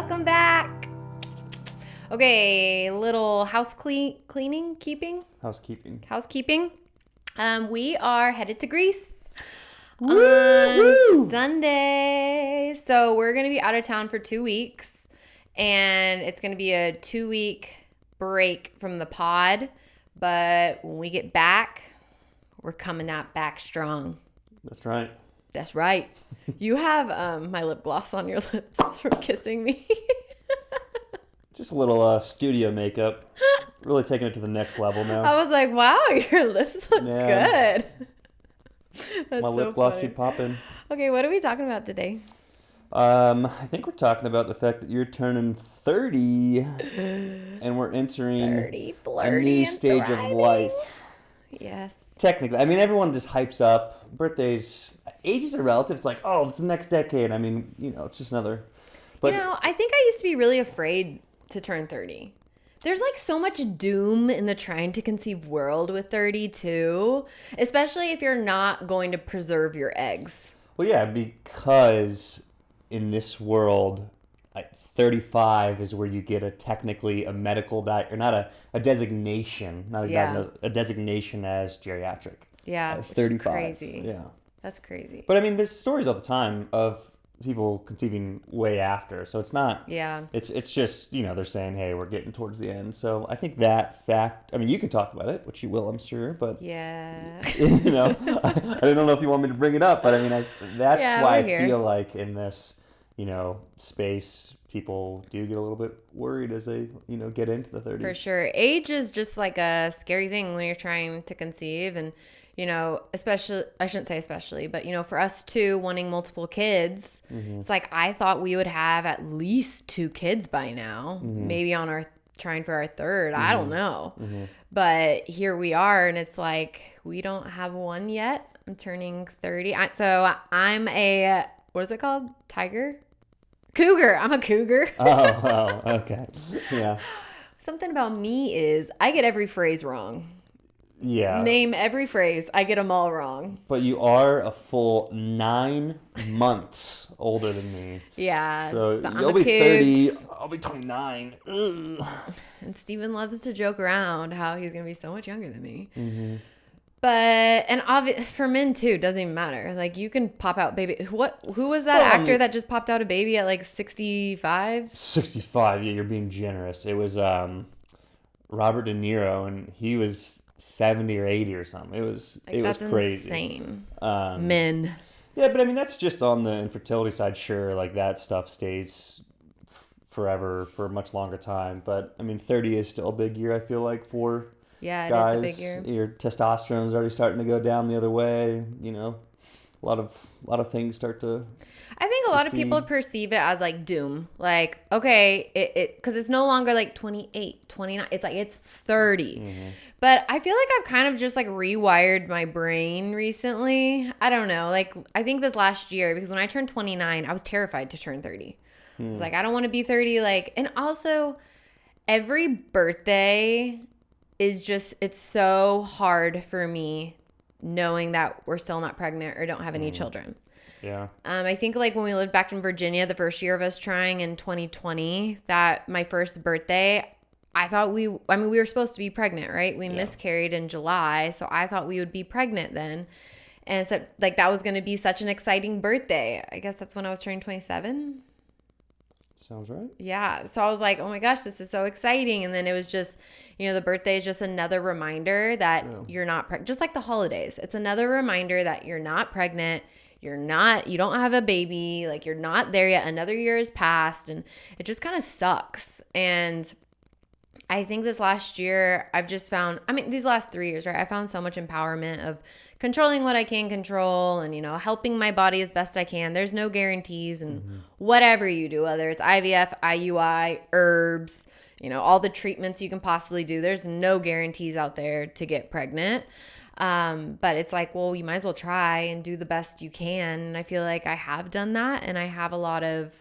welcome back. Okay, little housekeeping. We are headed to Greece on Sunday. So we're going to be out of town for 2 weeks, and it's going to be a 2-week break from the pod. But when we get back, we're coming out back strong. That's right. That's right. You have my lip gloss on your lips from kissing me. Just a little studio makeup. Really taking it to the next level now. I was like, wow, your lips look good. That's my lip gloss keep popping. Okay, what are we talking about today? I think we're talking about the fact that you're turning 30 and we're entering 30, a new stage of life. Yes. Technically. I mean, everyone just hypes up. Birthdays, ages are relative. It's like, oh, it's the next decade. I mean, it's just another. But, I think I used to be really afraid to turn 30. There's like so much doom in the trying to conceive world with 30 too, especially if you're not going to preserve your eggs. Well, yeah, because in this world, 35 is where you get technically a medical or not a designation, not a diagnosis, a designation as geriatric. Yeah, which is crazy. Yeah. That's crazy. But I mean, there's stories all the time of people conceiving way after, so it's not. Yeah. It's just they're saying, hey, we're getting towards the end. So I think that fact. I mean, you can talk about it, which you will, I'm sure. But yeah. I don't know if you want me to bring it up, but I mean, that's why I feel like in this space, people do get a little bit worried as they get into the 30s. For sure, age is just like a scary thing when you're trying to conceive, and especially, I shouldn't say especially, but for us too, wanting multiple kids, it's like I thought we would have at least 2 kids by now, maybe on trying for our third. I don't know, but here we are, and it's like we don't have one yet. I'm turning 30, so I'm a, what is it called? Cougar. I'm a cougar. Oh, okay. Yeah. Something about me is I get every phrase wrong. Yeah. Name every phrase. I get them all wrong. But you are a full 9 months older than me. Yeah. So you'll be 30. I'll be 29. Ugh. And Stephen loves to joke around how he's going to be so much younger than me. Mm-hmm. But, and for men too, doesn't even matter. Like, you can pop out baby. Who was that actor that just popped out a baby at like 65? 65, yeah, you're being generous. It was Robert De Niro, and he was 70 or 80 or something. It was crazy. That's insane. Men. Yeah, but I mean, that's just on the infertility side, sure. Like, that stuff stays forever for a much longer time. But, I mean, 30 is still a big year, I feel like, for... Yeah, guys, it is a big year. Your testosterone's already starting to go down the other way. A lot of things start to. I think a lot of people perceive it as like doom. Like, okay, it because it's no longer like 28, 29. It's like it's 30. Mm-hmm. But I feel like I've kind of just like rewired my brain recently. I don't know. Like, I think this last year, because when I turned 29, I was terrified to turn 30. I was like, I don't want to be 30. Like, and also every birthday is just, it's so hard for me knowing that we're still not pregnant or don't have any children. Yeah. I think like when we lived back in Virginia, the first year of us trying in 2020, that my first birthday, I thought we were supposed to be pregnant, right? We miscarried in July. So I thought we would be pregnant then. And so like that was going to be such an exciting birthday. I guess that's when I was turning 27. Sounds right. Yeah. So I was like, oh my gosh, this is so exciting. And then it was just, the birthday is just another reminder that you're not pregnant. Just like the holidays. It's another reminder that you're not pregnant. You don't have a baby. Like, you're not there yet. Another year has passed, and it just kind of sucks. And I think this last year I've just found, these last 3 years, right? I found so much empowerment of controlling what I can control and, helping my body as best I can. There's no guarantees, and whatever you do, whether it's IVF, IUI, herbs, all the treatments you can possibly do, there's no guarantees out there to get pregnant. But it's like, well, you might as well try and do the best you can. And I feel like I have done that, and I have a lot of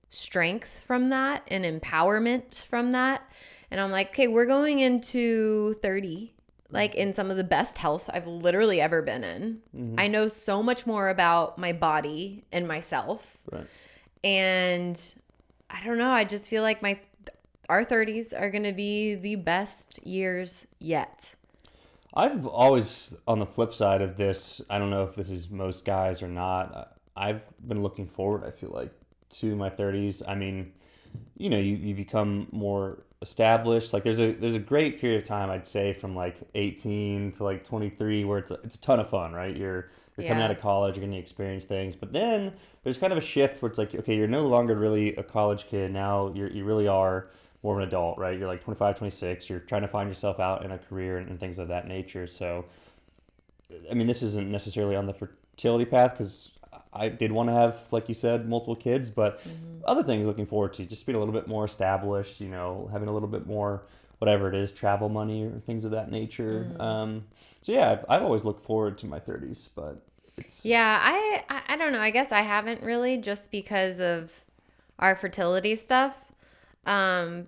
strength from that and empowerment from that. And I'm like, okay, we're going into 30, like in some of the best health I've literally ever been in. Mm-hmm. I know so much more about my body and myself. Right. And I don't know. I just feel like our 30s are going to be the best years yet. I've always, on the flip side of this, I don't know if this is most guys or not, I've been looking forward, I feel like, to my 30s. I mean, you become more established. Like there's a great period of time, I'd say, from like 18 to like 23 where it's a ton of fun, right? You're coming out of college, you're going to experience things. But then there's kind of a shift where it's like, okay, you're no longer really a college kid. Now you really are more of an adult, right? You're like 25, 26. You're trying to find yourself out in a career and things of that nature. So, I mean, this isn't necessarily on the fertility path because I did want to have, like you said, multiple kids, but other things looking forward to, just being a little bit more established, having a little bit more, whatever it is, travel money or things of that nature. So yeah, I've always looked forward to my 30s, but it's... Yeah, I don't know. I guess I haven't really, just because of our fertility stuff. But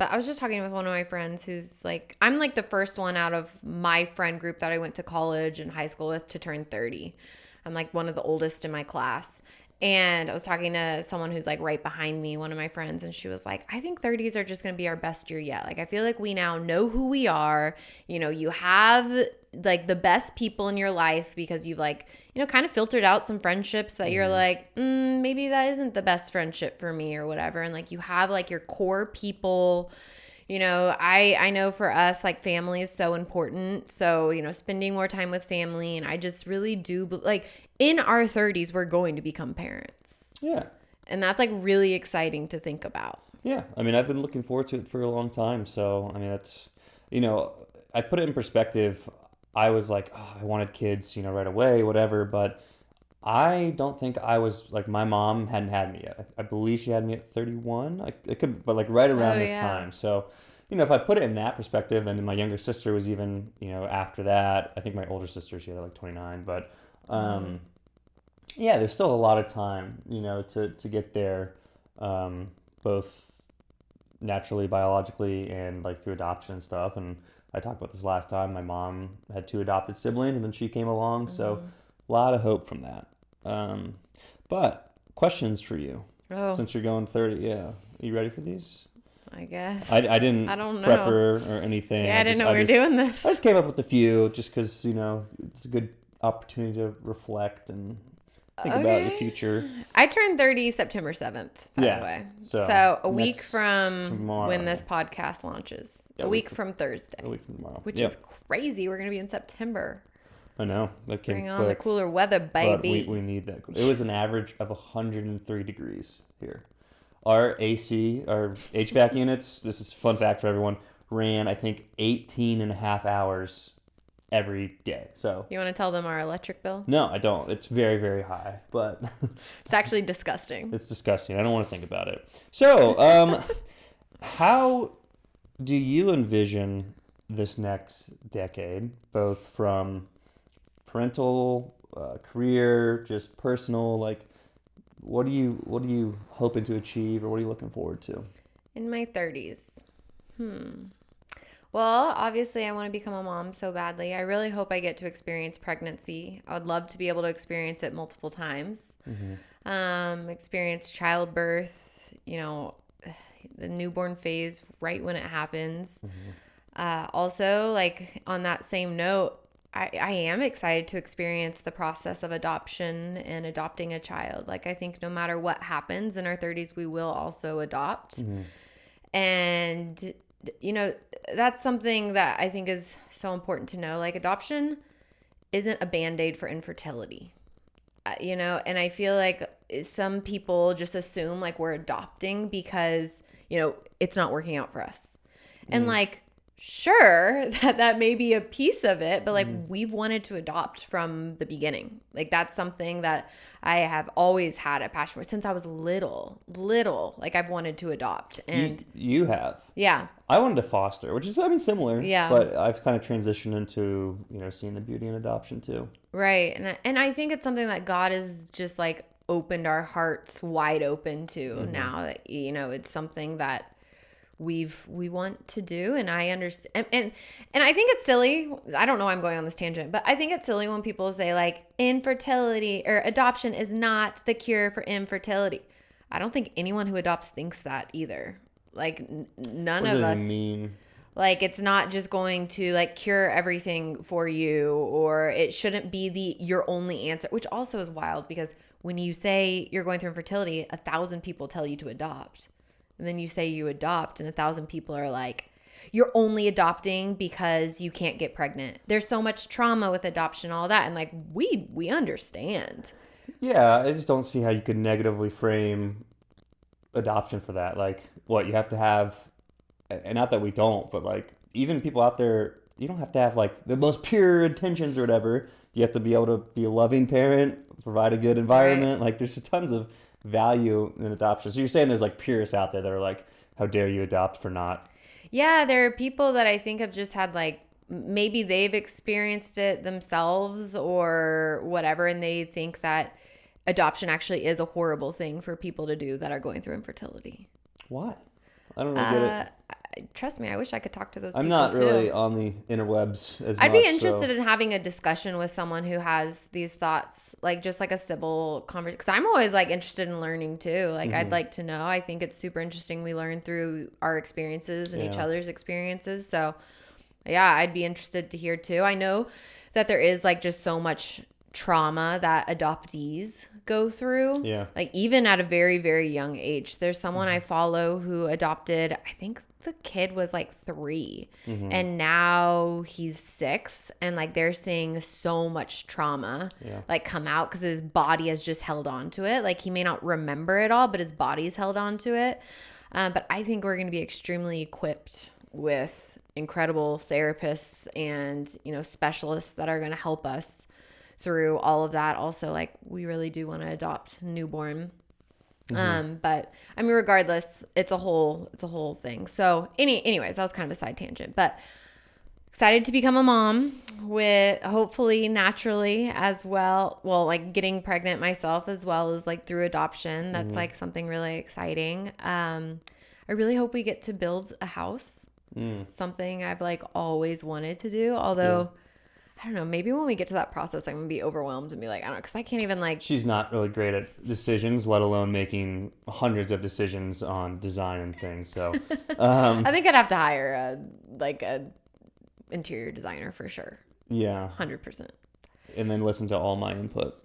I was just talking with one of my friends who's like, I'm like the first one out of my friend group that I went to college and high school with to turn 30. I'm like one of the oldest in my class. And I was talking to someone who's like right behind me, one of my friends, and she was like, I think 30s are just going to be our best year yet. Like, I feel like we now know who we are. You have like the best people in your life because you've like, kind of filtered out some friendships that you're like, maybe that isn't the best friendship for me or whatever. And like, you have like your core people. I know for us, like, family is so important. So, spending more time with family. And I just really do, like, in our 30s, we're going to become parents. Yeah. And that's, like, really exciting to think about. Yeah. I mean, I've been looking forward to it for a long time. So, I mean, that's, I put it in perspective. I was like, oh, I wanted kids, right away, whatever. But I don't think I was, like, my mom hadn't had me yet. I believe she had me at 31. It could, but like right around this time. So, if I put it in that perspective, then my younger sister was even, after that. I think my older sister, she had like 29. But, yeah, there's still a lot of time, to get there, both naturally, biologically, and like through adoption and stuff. And I talked about this last time. My mom had 2 adopted siblings, and then she came along. So a lot of hope from that. But questions for you, since you're going 30. Yeah. Are you ready for these? I guess. I didn't prep her or anything. Yeah, I didn't know we were doing this. I just came up with a few just because, it's a good opportunity to reflect and think about the future. I turned 30 September 7th, by the way. So a week from tomorrow, when this podcast launches. A week from Thursday. A week from tomorrow. Which is crazy. We're going to be in September. I know. That came Bring on quick, the cooler weather, baby. But we need that. It was an average of 103 degrees here. Our AC, our HVAC units, this is a fun fact for everyone, ran, I think, 18 and a half hours every day. So you want to tell them our electric bill? No, I don't. It's very, very high, but it's actually disgusting. It's disgusting. I don't want to think about it. So, how do you envision this next decade, both from parental, career, just personal, like, what are you hoping to achieve, or what are you looking forward to? In my 30s. Well, obviously I want to become a mom so badly. I really hope I get to experience pregnancy. I would love to be able to experience it multiple times. Experience childbirth, the newborn phase right when it happens. Also, like, on that same note, I am excited to experience the process of adoption and adopting a child. Like, I think no matter what happens in our 30s, we will also adopt. And, that's something that I think is so important to know. Like, adoption isn't a Band-Aid for infertility, and I feel like some people just assume like we're adopting because, it's not working out for us. And like, sure, that may be a piece of it, but like, we've wanted to adopt from the beginning. Like, that's something that I have always had a passion for since I was little. Like, I've wanted to adopt. And you have. Yeah. I wanted to foster, which is, similar. Yeah. But I've kind of transitioned into, seeing the beauty in adoption too. Right. And I think it's something that God has just like opened our hearts wide open to now that, it's something that we want to do. And I understand. And I think it's silly. I don't know why I'm going on this tangent, but I think it's silly when people say like infertility or adoption is not the cure for infertility. I don't think anyone who adopts thinks that either. Like none What of does us. that mean? Like it's not just going to like cure everything for you, or it shouldn't be your only answer, which also is wild because when you say you're going through infertility, 1,000 people tell you to adopt. And then you say you adopt and 1,000 people are like, you're only adopting because you can't get pregnant. There's so much trauma with adoption, all that. And like, we understand. Yeah, I just don't see how you could negatively frame adoption for that. Like, what, you have to have, and not that we don't, but like, even people out there, you don't have to have like the most pure intentions or whatever. You have to be able to be a loving parent, provide a good environment. Right. Like, there's tons of value in adoption. So you're saying there's like purists out there that are like, how dare you adopt for not? Yeah, there are people that I think have just had like, maybe they've experienced it themselves or whatever, and they think that adoption actually is a horrible thing for people to do that are going through infertility. Why? I don't really get it. Trust me, I wish I could talk to those I'm people not too. really on the interwebs as much. I'd be interested in having a discussion with someone who has these thoughts, like just like a civil conversation. Because I'm always like interested in learning too. Like I'd like to know. I think it's super interesting. We learn through our experiences and each other's experiences. So yeah, I'd be interested to hear too. I know that there is like just so much trauma that adoptees go through. Yeah. Like even at a very, very young age. There's someone I follow who adopted, I think the kid was like 3 and now he's 6, and like they're seeing so much trauma like come out because his body has just held on to it. Like he may not remember it all, but his body's held on to it. But I think we're going to be extremely equipped with incredible therapists and, you know, specialists that are going to help us through all of that. Also, like we really do want to adopt newborn. But I mean, regardless, it's a whole thing. So anyways, that was kind of a side tangent, but excited to become a mom with hopefully naturally as well. Well, like getting pregnant myself as well as like through adoption. That's like something really exciting. I really hope we get to build a house. Something I've like always wanted to do. Although I don't know, maybe when we get to that process, I'm going to be overwhelmed and be like, I don't know, because I can't even like... She's not really great at decisions, let alone making hundreds of decisions on design and things. So I think I'd have to hire a interior designer for sure. Yeah. 100%. And then listen to all my input.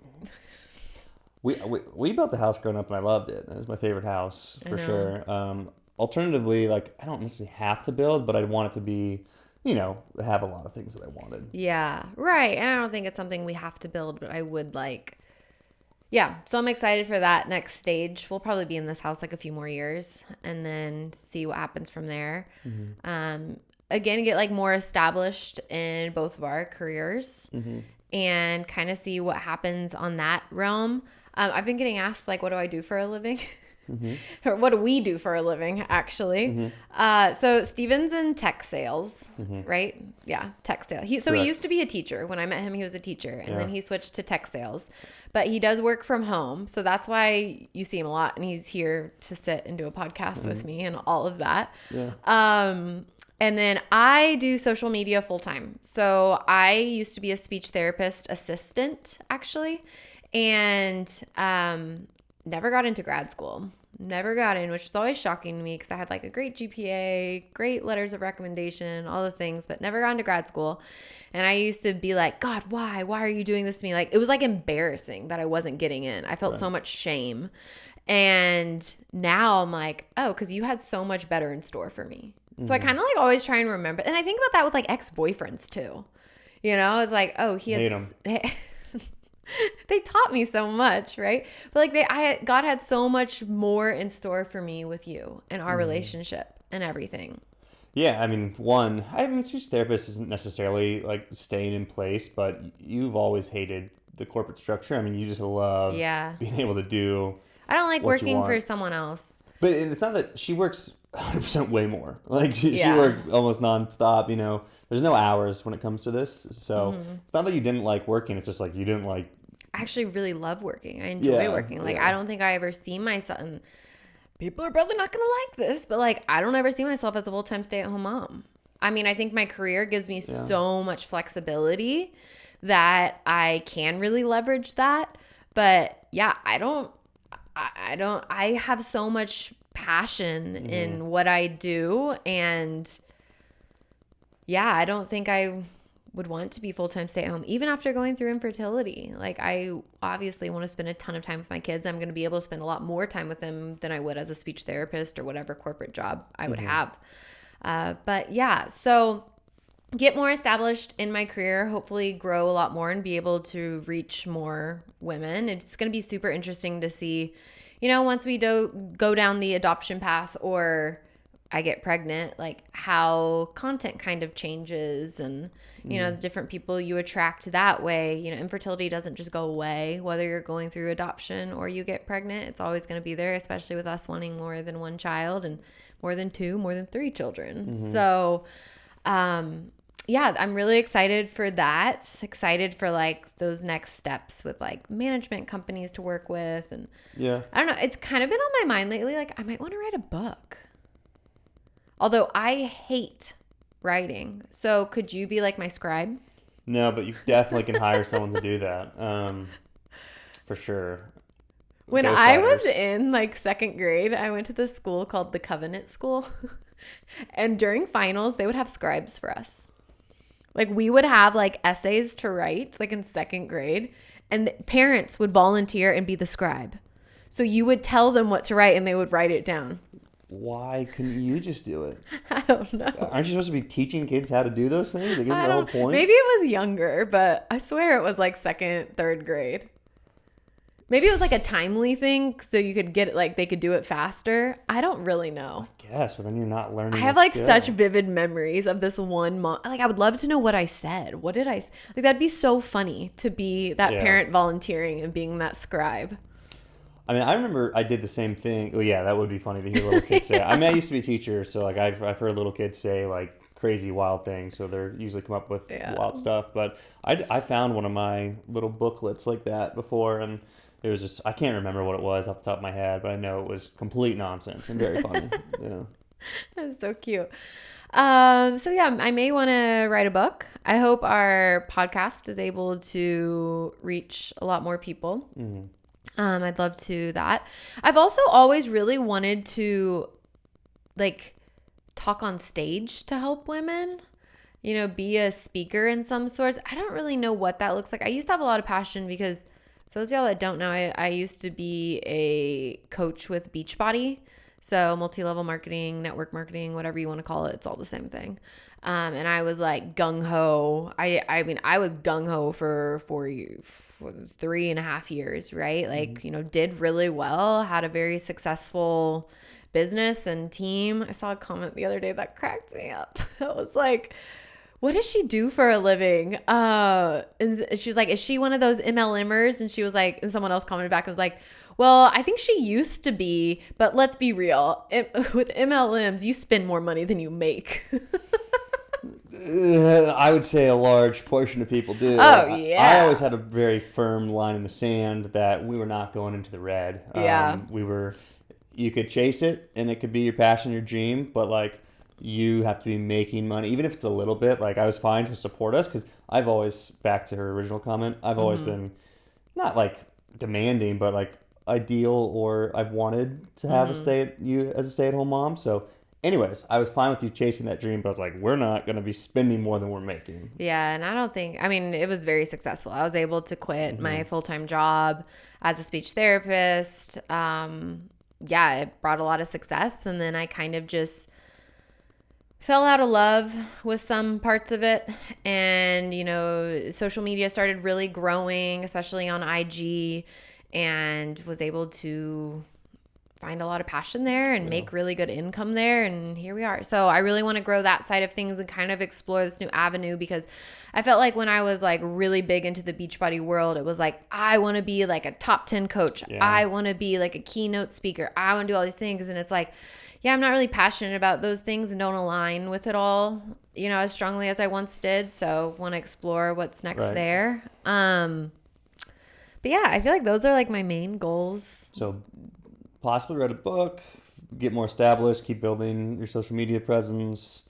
We built a house growing up and I loved it. It was my favorite house for sure. Alternatively, like I don't necessarily have to build, but I'd want it to be... you know, have a lot of things that I wanted. Yeah, right. And I don't think it's something we have to build, but I would like, yeah. So I'm excited for that next stage. We'll probably be in this house like a few more years and then see what happens from there. Again, get like more established in both of our careers and kind of see what happens on that realm. I've been getting asked like, what do I do for a living? Or what do we do for a living, actually? So Stephen's in tech sales, right? Yeah, tech sales. He used to be a teacher. When I met him, he was a teacher, and then he switched to tech sales. But he does work from home, so that's why you see him a lot, and he's here to sit and do a podcast with me and all of that. Yeah. And then I do social media full time. So I used to be a speech therapist assistant, actually, and never got into grad school. Never got in, which was always shocking to me because I had like a great GPA, great letters of recommendation, all the things, but never got into grad school. And I used to be like, God, why? Why are you doing this to me? Like, it was like embarrassing that I wasn't getting in. I felt so much shame. And now I'm like, oh, because you had so much better in store for me. So I kind of like always try and remember. And I think about that with like ex-boyfriends too. You know, it's like, oh, he had... They taught me so much, right? But like God had so much more in store for me with you and our relationship and everything. Yeah, I mean, speech therapist isn't necessarily like staying in place, but you've always hated the corporate structure. I mean, you just love being able to do. I don't like working for someone else. But it's not that she works 100% way more. Like she works almost nonstop. You know, there's no hours when it comes to this, so it's not that you didn't like working. It's just like you didn't like. I actually really love working. I enjoy working. Like, I don't think I ever see myself, and people are probably not going to like this, but like, I don't ever see myself as a full-time stay-at-home mom. I mean, I think my career gives me so much flexibility that I can really leverage that. But yeah, I don't I have so much passion in what I do, and yeah, I don't think I would want to be full-time stay-at-home even after going through infertility. Like, I obviously want to spend a ton of time with my kids. I'm going to be able to spend a lot more time with them than I would as a speech therapist or whatever corporate job I would have. But yeah, so get more established in my career, hopefully grow a lot more and be able to reach more women. It's going to be super interesting to see, once we go down the adoption path or I get pregnant, like how content kind of changes and, the different people you attract that way. Infertility doesn't just go away, whether you're going through adoption or you get pregnant. It's always going to be there, especially with us wanting more than one child and more than 2, more than 3 children. So, yeah, I'm really excited for that. Excited for like those next steps with like management companies to work with. And I don't know, it's kind of been on my mind lately. Like, I might want to write a book. Although I hate writing. So could you be like my scribe? No, but you definitely can hire someone to do that. For sure. When I was in like 2nd grade, I went to this school called the Covenant School. And during finals, they would have scribes for us. Like, we would have like essays to write, like in 2nd grade, and the parents would volunteer and be the scribe. So you would tell them what to write and they would write it down. Why couldn't you just do it? I don't know. Aren't you supposed to be teaching kids how to do those things? Like, isn't that the whole point? Maybe it was younger, but I swear it was like 2nd, 3rd grade. Maybe it was like a timely thing so you could get it, like they could do it faster. I don't really know. I guess, but then you're not learning. I have like such vivid memories of this one mom. Like, I would love to know what I said. What did I say? Like, that'd be so funny to be that parent volunteering and being that scribe. I mean, I remember I did the same thing. Oh, yeah, that would be funny to hear little kids say. I mean, I used to be a teacher, so like I've heard little kids say like crazy wild things. So they're usually come up with wild stuff. But I found one of my little booklets like that before, and it was just, I can't remember what it was off the top of my head, but I know it was complete nonsense and very funny. Yeah. That's so cute. So yeah, I may want to write a book. I hope our podcast is able to reach a lot more people. I'd love to that. I've also always really wanted to like talk on stage to help women, be a speaker in some sorts. I don't really know what that looks like. I used to have a lot of passion because for those of y'all that don't know, I used to be a coach with Beachbody. So multi-level marketing, network marketing, whatever you want to call it, it's all the same thing. And I was like gung-ho. I mean, I was gung-ho for 3.5 years, right? Like, did really well, had a very successful business and team. I saw a comment the other day that cracked me up. I was like, what does she do for a living? And she was like, is she one of those MLMers? And she was like, and someone else commented back and was like, well, I think she used to be, but let's be real. With MLMs, you spend more money than you make. I would say a large portion of people do. Oh, yeah. I always had a very firm line in the sand that we were not going into the red. You could chase it and it could be your passion, your dream, but like you have to be making money, even if it's a little bit. Like, I was fine to support us because I've always, back to her original comment, I've always been not like demanding, but like ideal, or I've wanted to have you as a stay-at-home mom. So anyways, I was fine with you chasing that dream, but I was like, we're not going to be spending more than we're making. Yeah, and I mean, it was very successful. I was able to quit my full-time job as a speech therapist. It brought a lot of success, and then I kind of just fell out of love with some parts of it. And, social media started really growing, especially on IG, and was able to find a lot of passion there and make really good income there. And here we are. So I really want to grow that side of things and kind of explore this new avenue, because I felt like when I was like really big into the Beachbody world, it was like, I want to be like a top 10 coach. Yeah. I want to be like a keynote speaker. I want to do all these things. And it's like, yeah, I'm not really passionate about those things and don't align with it all, as strongly as I once did. So want to explore what's next there. But yeah, I feel like those are like my main goals. So possibly write a book, get more established, keep building your social media presence,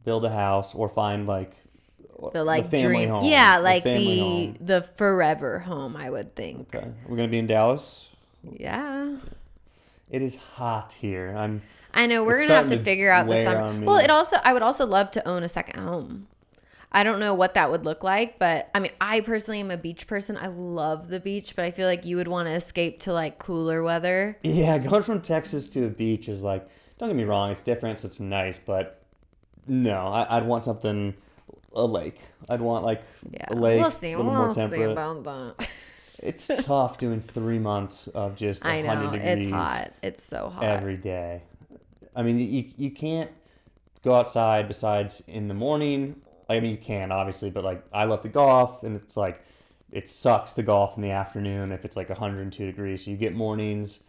build a house, or find like the family dream home. Yeah, like the forever home, I would think. Okay. We're going to be in Dallas? Yeah. It is hot here. I know we're It's going to have to starting to figure out the wear summer. on me. Well, I would also love to own a second home. I don't know what that would look like, but I mean, I personally am a beach person. I love the beach, but I feel like you would want to escape to like cooler weather. Yeah, going from Texas to a beach is like, don't get me wrong, it's different, so it's nice, but no, I'd want something, a lake. I'd want like Yeah, a lake, we'll see. a little more We'll see temperate. about that. It's tough doing 3 months of just I 100 know, degrees it's hot. It's so hot. every day. I mean, you can't go outside besides in the morning. I mean, you can, obviously, but like I love to golf, and it's like it sucks to golf in the afternoon if it's like 102 degrees. So you get mornings.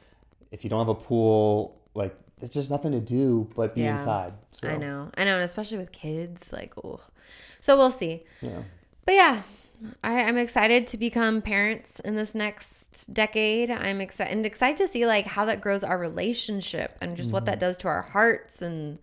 If you don't have a pool, like there's just nothing to do but be inside. So, I know, and especially with kids, like, oh. So we'll see. Yeah. But yeah, I'm excited to become parents in this next decade. I'm excited to see like how that grows our relationship and just what that does to our hearts, and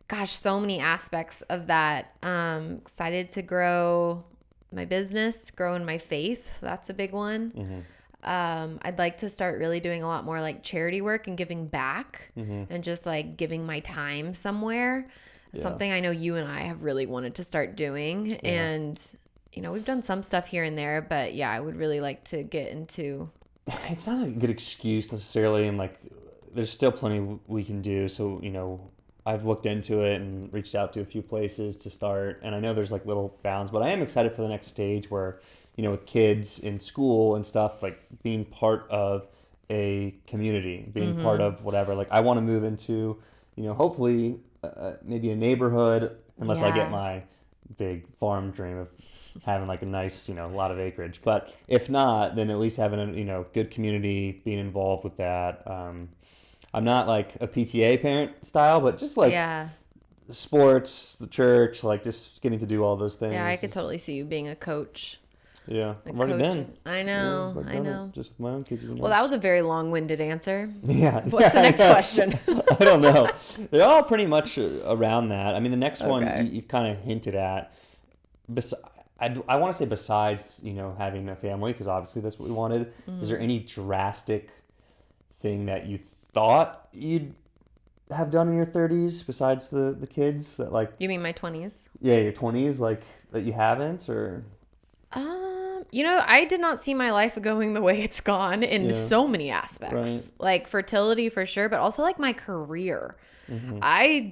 gosh, so many aspects of that. Excited to grow my business, grow in my faith. That's a big one. I'd like to start really doing a lot more like charity work and giving back and just like giving my time somewhere. It's something I know you and I have really wanted to start doing. And, you know, we've done some stuff here and there, but yeah, I would really like to get into. It's not a good excuse necessarily, and like there's still plenty we can do. So, you know, I've looked into it and reached out to a few places to start, and I know there's like little bounds, but I am excited for the next stage where, you know, with kids in school and stuff, like being part of a community, being part of whatever. Like I want to move into, you know, hopefully maybe a neighborhood, unless I get my big farm dream of having like a nice, you know, a lot of acreage. But if not, then at least having a, you know, good community, being involved with that. I'm not like a PTA parent style, but just like sports, the church, like just getting to do all those things. Yeah, I could totally see you being a coach. Yeah, I've already been. I know, yeah, I know. Just with my own kids. Well, that was a very long-winded answer. Yeah. What's the next question? I don't know. They're all pretty much around that. I mean, the next one you've kind of hinted at. I want to say besides, you know, having a family, because obviously that's what we wanted. Is there any drastic thing that you thought you'd have done in your 30s besides the kids that like? You mean my 20s? Yeah, your 20s, like that you haven't, or? You know, I did not see my life going the way it's gone in so many aspects. Right. Like fertility for sure, but also like my career. I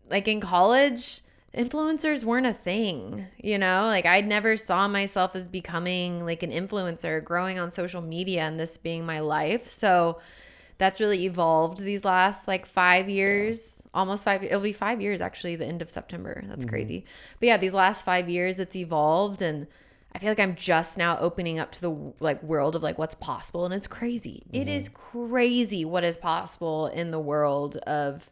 like in college, influencers weren't a thing, you know? Like I never saw myself as becoming like an influencer, growing on social media and this being my life. So that's really evolved these last like 5 years, almost 5. It'll be 5 years actually, the end of September. That's crazy. But yeah, these last 5 years it's evolved, and I feel like I'm just now opening up to the like world of like what's possible, and it's crazy. It is crazy what is possible in the world of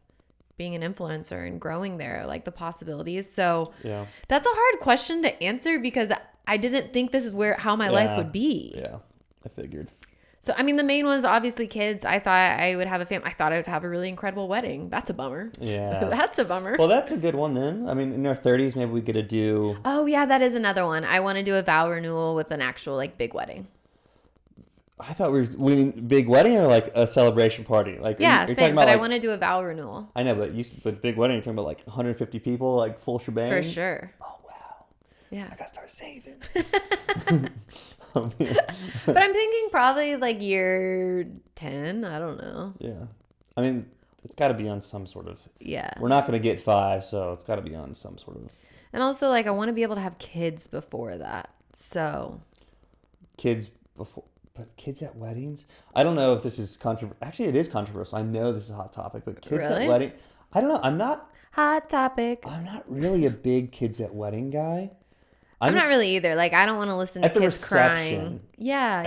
being an influencer and growing there, like the possibilities. So that's a hard question to answer because I didn't think this is how my life would be. Yeah, I figured. So, I mean, the main one is obviously kids. I thought I would have a family. I thought I would have a really incredible wedding. That's a bummer. Yeah. That's a bummer. Well, that's a good one then. I mean, in our 30s, maybe we get to do... Oh, yeah, that is another one. I want to do a vow renewal with an actual, like, big wedding. I thought we were leaning big wedding or like a celebration party. Like yeah, you're same. But like, I want to do a vow renewal. I know, but big wedding, you're talking about like 150 people, like full shebang. For sure. Oh wow. Yeah. I gotta start saving. But I'm thinking probably like year 10. I don't know. Yeah. I mean, it's got to be on some sort of. Yeah. We're not gonna get 5, so it's got to be on some sort of. And also, like, I want to be able to have kids before that. So. Kids before. But kids at weddings? I don't know if this is controversial. Actually, it is controversial. I know this is a hot topic, but kids at wedding. I don't know. I'm not. Hot topic. I'm not really a big kids at wedding guy. I'm not really either. Like, I don't want to listen to kids crying. Yeah,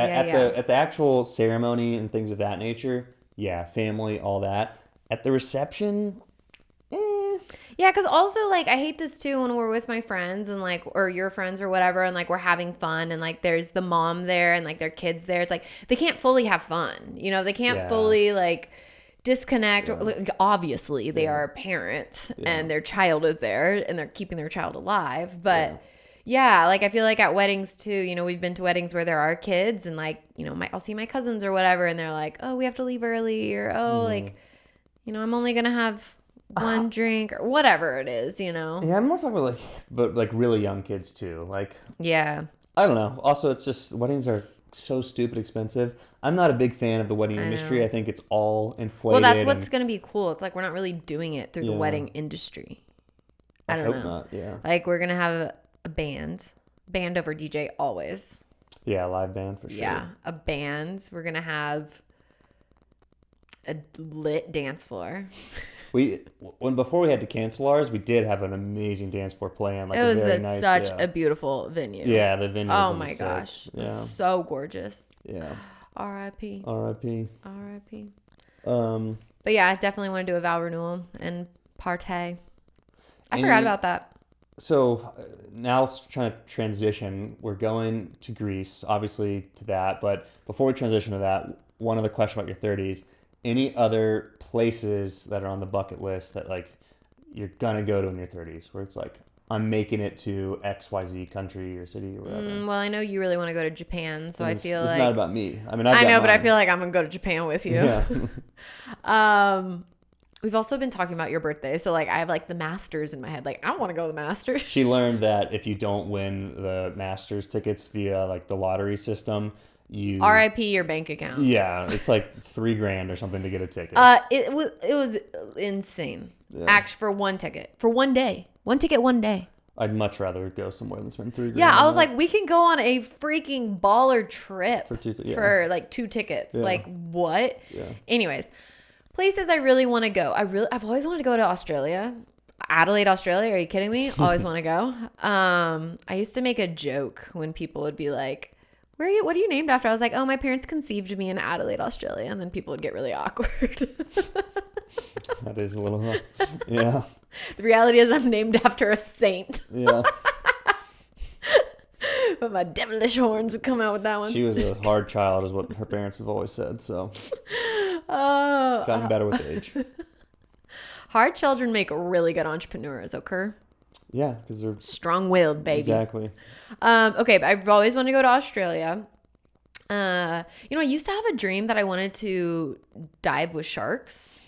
At the actual ceremony and things of that nature, yeah, family, all that. At the reception, Yeah, because also, like, I hate this too when we're with my friends and, like, or your friends or whatever, and, like, we're having fun and, like, there's the mom there and, like, their kids there. It's like they can't fully have fun. You know, they can't fully, like, disconnect. Like, obviously, they are a parent and their child is there and they're keeping their child alive. But Yeah, like I feel like at weddings too, you know, we've been to weddings where there are kids and like, you know, I'll see my cousins or whatever and they're like, oh, we have to leave early or, oh, like, you know, I'm only going to have one drink or whatever it is, you know? Yeah, I'm more talking about like really young kids too. Like, Yeah. I don't know. Also, it's just weddings are so stupid expensive. I'm not a big fan of the wedding industry. I think it's all inflated. Well, that's what's going to be cool. It's like we're not really doing it through the wedding industry. I don't know. Not, yeah. Like we're going to have a band over DJ always. Yeah, live band for sure. Yeah, a band. We're going to have a lit dance floor. Before we had to cancel ours, we did have an amazing dance floor planned. Like it was such a beautiful venue. Yeah, the venue. Oh my gosh, yeah, so gorgeous. Yeah. R.I.P. R.I.P. R.I.P. But yeah, I definitely want to do a vow renewal and partay. I forgot about that. So now it's trying to transition. We're going to Greece, obviously to that. But before we transition to that, one other question about your 30s. Any other places that are on the bucket list that like you're gonna go to in your 30s where it's like I'm making it to XYZ country or city or whatever? Well, I know you really want to go to Japan, so I feel like it's not about me. I mean, I know, but I feel like I'm gonna go to Japan with you. Yeah. We've also been talking about your birthday, so like I have like the Masters in my head. Like I want to go to the Masters. She learned that if you don't win the Masters tickets via like the lottery system, you RIP your bank account. Yeah, it's like $3,000 or something to get a ticket. It was insane. Yeah. Actually, for one ticket, for 1 day, 1 ticket, 1 day. I'd much rather go somewhere than spend $3,000. Yeah, I was like, we can go on a freaking baller trip for like 2 tickets. Yeah. Like what? Yeah. Anyways, places I really want to go. I've always wanted to go to Australia. Adelaide, Australia. Are you kidding me? Always want to go. I used to make a joke when people would be like, what are you named after? I was like, oh, my parents conceived me in Adelaide, Australia. And then people would get really awkward. That is a little, yeah. The reality is I'm named after a saint. Yeah. But my devilish horns would come out with that one. She was a hard child is what her parents have always said. So gotten better with age. Hard children make really good entrepreneurs, okay? Yeah, because they're strong-willed, baby. Exactly. Okay, but I've always wanted to go to Australia. I used to have a dream that I wanted to dive with sharks.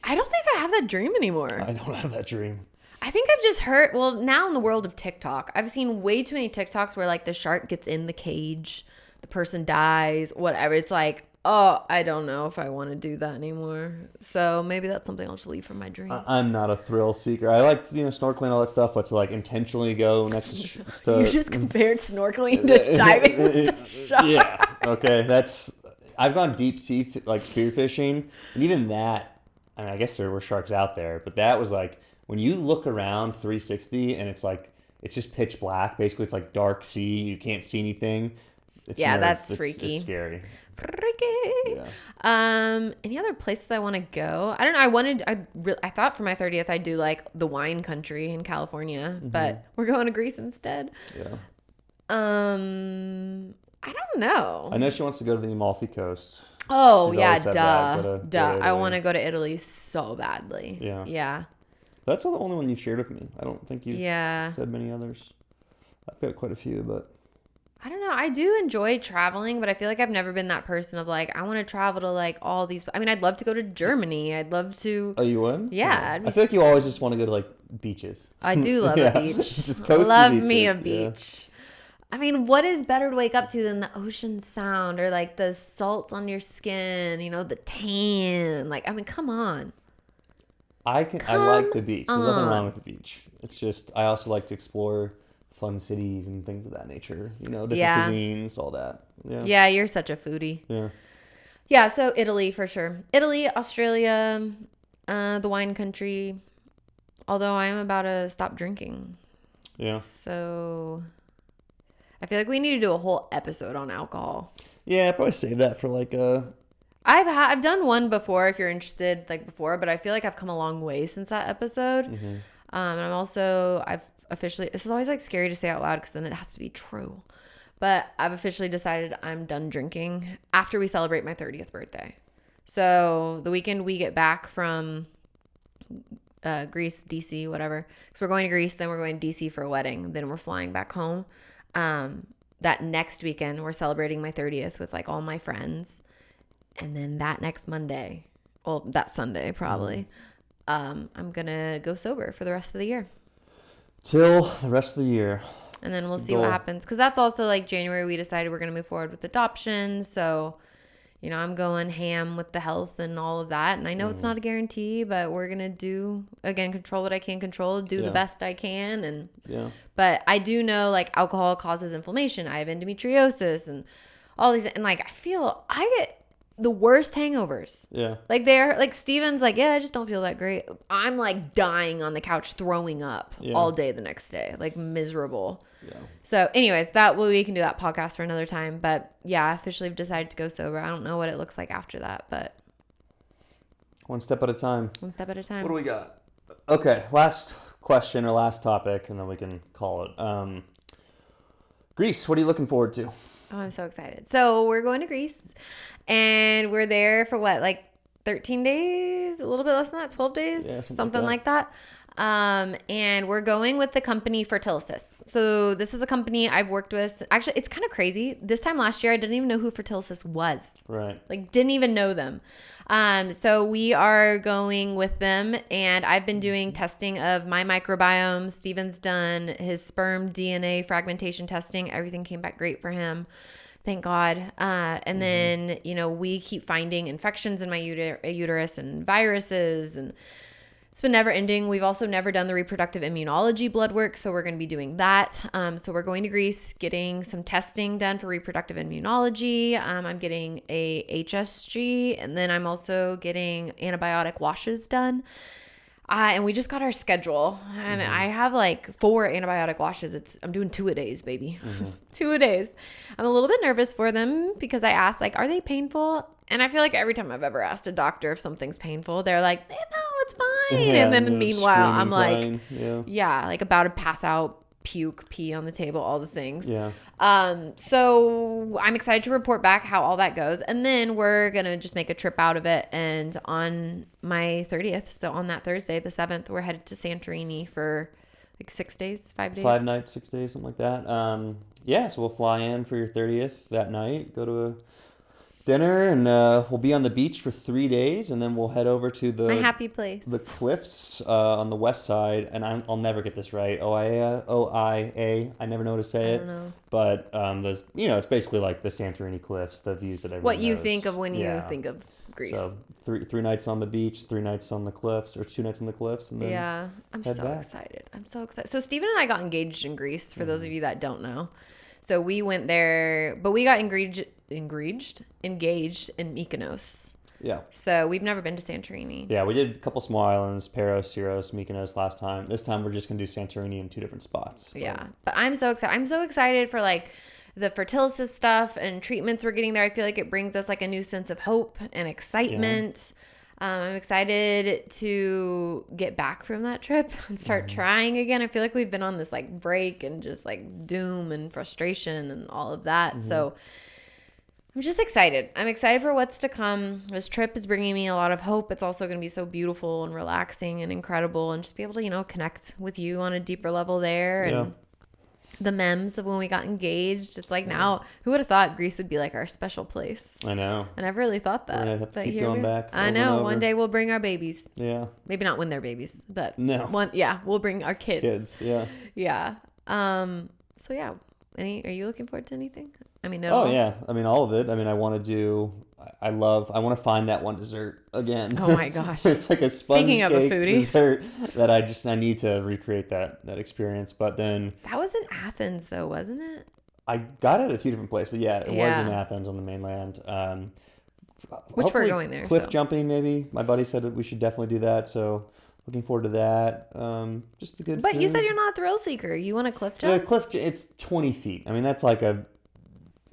I don't think I have that dream anymore. I don't have that dream. I think I've just heard, well, now in the world of TikTok, I've seen way too many TikToks where like the shark gets in the cage, the person dies, whatever. It's like, oh, I don't know if I want to do that anymore. So maybe that's something I'll just leave from my dreams. I'm not a thrill seeker. I like, snorkeling and all that stuff, but to like intentionally go next to... You just compared snorkeling to diving with the shark. Yeah, okay. I've gone deep sea, like spearfishing, and even that, I mean, I guess there were sharks out there, but that was like, when you look around 360 and it's like, it's just pitch black. Basically, it's like dark sea. You can't see anything. That's freaky. It's scary. Freaky. Yeah. Any other places I want to go? I don't know. I thought for my 30th I'd do like the wine country in California, but we're going to Greece instead. Yeah. I don't know. I know she wants to go to the Amalfi Coast. Oh, yeah, duh. I want to go to Italy so badly. Yeah. Yeah. That's the only one you've shared with me. I don't think you've said many others. I've got quite a few, but I don't know. I do enjoy traveling, but I feel like I've never been that person of like, I want to travel to like all these. I mean, I'd love to go to Germany. I'd love to. Oh, you would? Yeah. I feel like you always just want to go to like beaches. I do love a beach. Just coastal love beaches. me a beach. Yeah. I mean, what is better to wake up to than the ocean sound or like the salt on your skin, the tan? Like, I mean, come on. I like the beach. There's nothing wrong with the beach. It's just I also like to explore fun cities and things of that nature. Different cuisines, all that. Yeah. Yeah, you're such a foodie. Yeah. Yeah, so Italy for sure. Italy, Australia, the wine country. Although I am about to stop drinking. Yeah. So I feel like we need to do a whole episode on alcohol. Yeah, I'd probably save that for like a... I've done one before if you're interested, like before, but I feel like I've come a long way since that episode. Mm-hmm. And I've officially, this is always like scary to say out loud because then it has to be true. But I've officially decided I'm done drinking after we celebrate my 30th birthday. So the weekend we get back from Greece, DC, whatever. Because we're going to Greece, then we're going to DC for a wedding, then we're flying back home. That next weekend, we're celebrating my 30th with like all my friends. And then that next Monday, well, that Sunday probably, I'm going to go sober for the rest of the year. Till the rest of the year. And then we'll see what happens. Because that's also like January, we decided we're going to move forward with adoption. So, you know, I'm going ham with the health and all of that. And I know it's not a guarantee, but we're going to do, again, control what I can control, do the best I can. And But I do know like alcohol causes inflammation. I have endometriosis and all these. And like I get the worst hangovers. Yeah. Like they're like Steven's like, yeah, I just don't feel that great. I'm like dying on the couch, throwing up all day the next day, like miserable. Yeah. So anyways, we can do that podcast for another time. But yeah, I officially have decided to go sober. I don't know what it looks like after that, but one step at a time. One step at a time. What do we got? Okay. Last question or last topic, and then we can call it. Greece, what are you looking forward to? Oh, I'm so excited. So we're going to Greece and we're there for what, like 13 days, a little bit less than that, 12 days, something like that. And we're going with the company Fertilisis. So this is a company I've worked with. Actually, it's kind of crazy. This time last year, I didn't even know who Fertilisis was. Right. Like didn't even know them. So we are going with them and I've been doing testing of my microbiome. Steven's done his sperm DNA fragmentation testing. Everything came back great for him. Thank God. And then, you know, we keep finding infections in my uterus and viruses and it's been never ending. We've also never done the reproductive immunology blood work, so we're going to be doing that. So we're going to Greece, getting some testing done for reproductive immunology. I'm getting a HSG, and then I'm also getting antibiotic washes done. And we just got our schedule, and I have like 4 antibiotic washes. I'm doing 2 a days, baby. 2 a days. I'm a little bit nervous for them because I asked, like, are they painful? And I feel like every time I've ever asked a doctor if something's painful, they're like, no, it's fine. Yeah, and then meanwhile, I'm like, crying. like about to pass out, puke, pee on the table, all the things. Yeah. So I'm excited to report back how all that goes. And then we're going to just make a trip out of it. And on my 30th, so on that Thursday, the 7th, we're headed to Santorini for like 6 days, 5 days. 5 nights, 6 days, something like that. So we'll fly in for your 30th that night, go to a dinner, and we'll be on the beach for 3 days, and then we'll head over to my happy place, the cliffs on the west side. And I'll never get this right. Oia. I never know how to say it. I don't know. But it's basically like the Santorini cliffs, the views that everyone what you knows. think of when you think of Greece. So three nights on the beach, 3 nights on the cliffs, or 2 nights on the cliffs, and then I'm so excited. I'm so excited. So Stephen and I got engaged in Greece. For those of you that don't know, so we went there, but we got engaged in Mykonos. Yeah. So we've never been to Santorini. Yeah, we did a couple small islands, Paros, Syros, Mykonos last time. This time we're just going to do Santorini in 2 different spots. Yeah. But I'm so excited. I'm so excited for like the Fertilisis stuff and treatments we're getting there. I feel like it brings us like a new sense of hope and excitement. I'm excited to get back from that trip and start trying again. I feel like we've been on this like break and just like doom and frustration and all of that. So I'm just excited. I'm excited for what's to come. This trip is bringing me a lot of hope. It's also going to be so beautiful and relaxing and incredible, and just be able to, connect with you on a deeper level there. And the memes of when we got engaged. It's like now, who would have thought Greece would be like our special place? I know. I never really thought that. We're gonna have to but keep going back. I know. One day we'll bring our babies. Yeah. Maybe not when they're babies, but no. We'll bring our kids. Yeah. Yeah. So yeah. Are you looking forward to anything? I mean, yeah. I mean, all of it. I mean, I want to find that one dessert again. Oh my gosh. It's like a sponge Speaking of a cake foodie dessert that I need to recreate that experience. But then that was in Athens though, wasn't it? I got it at a few different places, but it was in Athens on the mainland. Which we're going there. Cliff jumping, maybe. My buddy said that we should definitely do that. So looking forward to that. Just the good But food. you said you're not a thrill seeker. You want a cliff jump? Yeah, it's 20 feet. I mean, that's like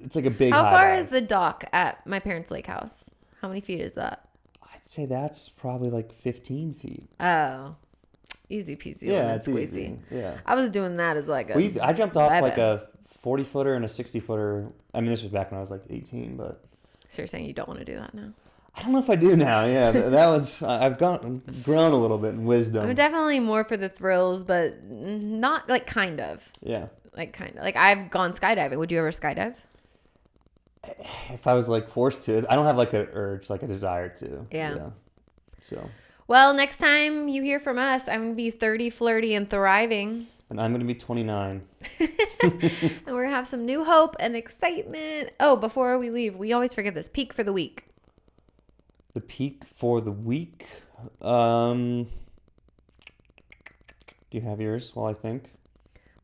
it's like a big How high far dive. is the dock at my parents' lake house? How many feet is that? I'd say that's probably like 15 feet. Oh. Easy peasy. Yeah, it's squeezy. easy. Yeah. I was doing that as like I jumped off like a 40-footer and a 60-footer. I mean, this was back when I was like 18, but... So you're saying you don't want to do that now? I don't know if I do now. Yeah, that was I've grown a little bit in wisdom. I'm definitely more for the thrills, but not like kind of. Yeah. Like kind of. Like I've gone skydiving. Would you ever skydive? If I was like forced to, I don't have like an urge, like a desire to. Yeah. So. Well, next time you hear from us, I'm going to be 30, flirty, and thriving. And I'm going to be 29. And we're going to have some new hope and excitement. Oh, before we leave, we always forget this. Peak for the week. The peak for the week? Do you have yours while I think?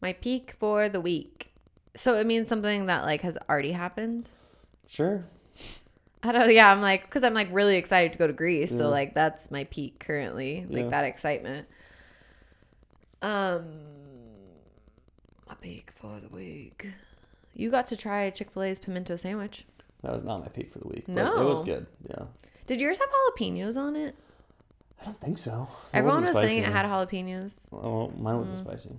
My peak for the week. So it means something that like has already happened? Sure. I don't. Yeah, I'm like, because I'm like really excited to go to Greece. Yeah. So like that's my peak currently, like that excitement. My peak for the week. You got to try Chick-fil-A's pimento sandwich. That was not my peak for the week. No, but it was good. Yeah. Did yours have jalapenos on it? I don't think so. Everyone was saying it had jalapenos. Well, mine wasn't spicy.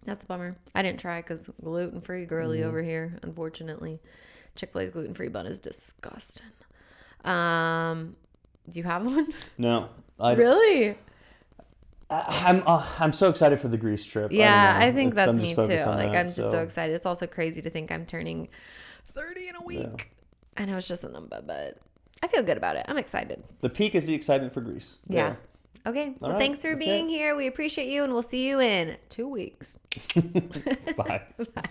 That's a bummer. I didn't try because gluten-free girly over here, unfortunately. Chick-fil-A's gluten-free bun is disgusting. Do you have one? No. Really? I'm so excited for the Greece trip. Yeah, I think that's me too. Like I'm just so excited. It's also crazy to think I'm turning 30 in a week. Yeah. I know it's just a number, but I feel good about it. I'm excited. The peak is the excitement for Greece. Yeah. Okay. Well, thanks for being here. We appreciate you, and we'll see you in 2 weeks. Bye. Bye.